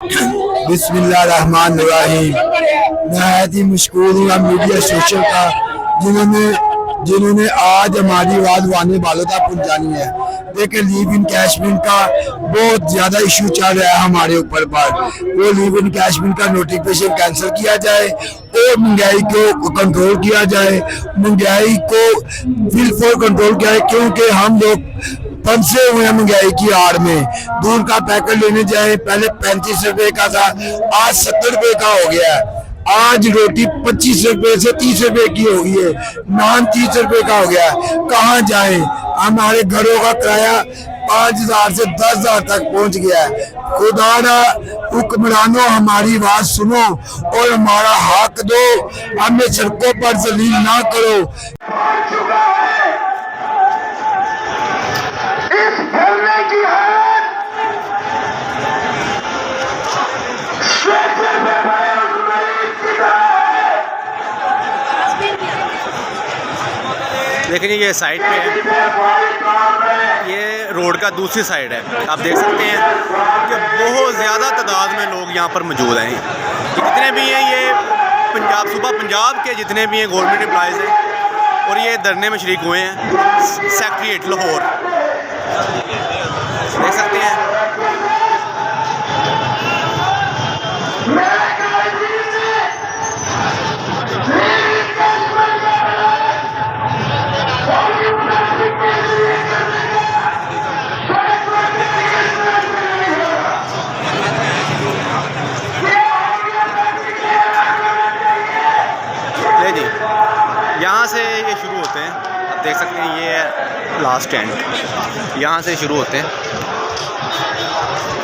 बिस्मिल्लाहिर्रहमानिर्रहीम। नहायत ही मशकूर हूँ मीडिया सोशल का जिन्होंने आज हमारी आवाज वाने वालों तक पहुँचानी है। देखिए, लीव इन कैशमेंट का बहुत ज्यादा इशू चल रहा है हमारे ऊपर वो लीव इन कैशमेंट का नोटिफिकेशन कैंसिल किया जाए और महंगाई को कंट्रोल किया जाए। महंगाई को बिल्कुल कंट्रोल किया है, क्योंकि हम लोग फंसे हुए हैं महंगाई की आड़ में। दूध का पैकेट लेने जाए, पहले 35 रुपए का था, आज 70 रुपए का हो गया है। आज रोटी 25 रुपए से 30 रुपए की हो गई है, नान 30 रुपए का हो गया है। कहाँ जाए? हमारे घरों का किराया 5,000 से 10,000 तक पहुंच गया है। खुदा ना हुक्मरानों, हमारी बात सुनो और हमारा हक दो, हमें सड़कों पर जलील ना करो। की हालत देखिए, ये साइड पे है, ये रोड का दूसरी साइड है। आप देख सकते हैं कि बहुत ज़्यादा तादाद में लोग यहाँ पर मौजूद हैं। जितने भी हैं ये सूबा पंजाब के जितने भी हैं गवर्नमेंट एम्प्लॉइज़ हैं, और ये धरने में शरीक हुए हैं सेक्रेटेरिएट लाहौर। देख सकते हैं जी, यहाँ से ये शुरू होते हैं। आप देख सकते हैं ये है लास्ट स्टैंड, यहाँ से शुरू होते हैं।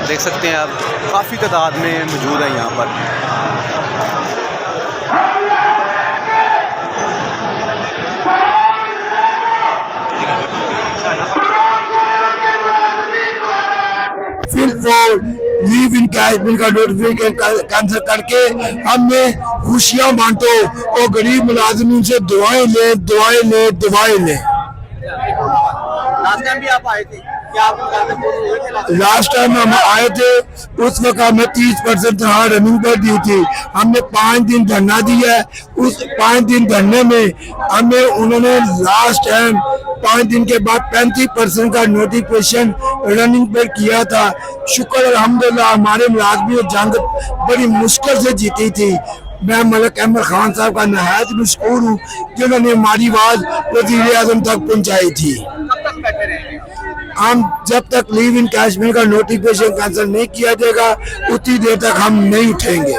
देख सकते हैं आप काफ़ी तादाद में मौजूद है यहाँ पर। लीव इन कैशमेंट का नोटिफिकेशन कैंसिल करके हमें खुशियां बांटो और गरीब मुलाजिमीन से दुआएं ले। लास्ट टाइम भी आप आए थे, लास्ट टाइम हम आए थे, उस वक्त हमें 30% तनख्वाह रनिंग पर दी थी। हमने 5 दिन धरना दिया। उस 5 दिन धरने में हमें उन्होंने लास्ट टाइम 5 दिन के बाद 35% का नोटिफिकेशन रनिंग पर किया था। शुक्र अल्हम्दुलिल्लाह, हमारे मुलाजमी जंग बड़ी मुश्किल से जीती थी। मैं मलिक अहमद खान साहब का नहायत मशकूर हूँ, जिन्होंने हमारी आवाज वज़ीर आज़म तक पहुँचाई थी। हम जब तक लीव इन कैशमेंट का नोटिफिकेशन कैंसिल नहीं किया जाएगा, उतनी देर तक हम नहीं उठेंगे।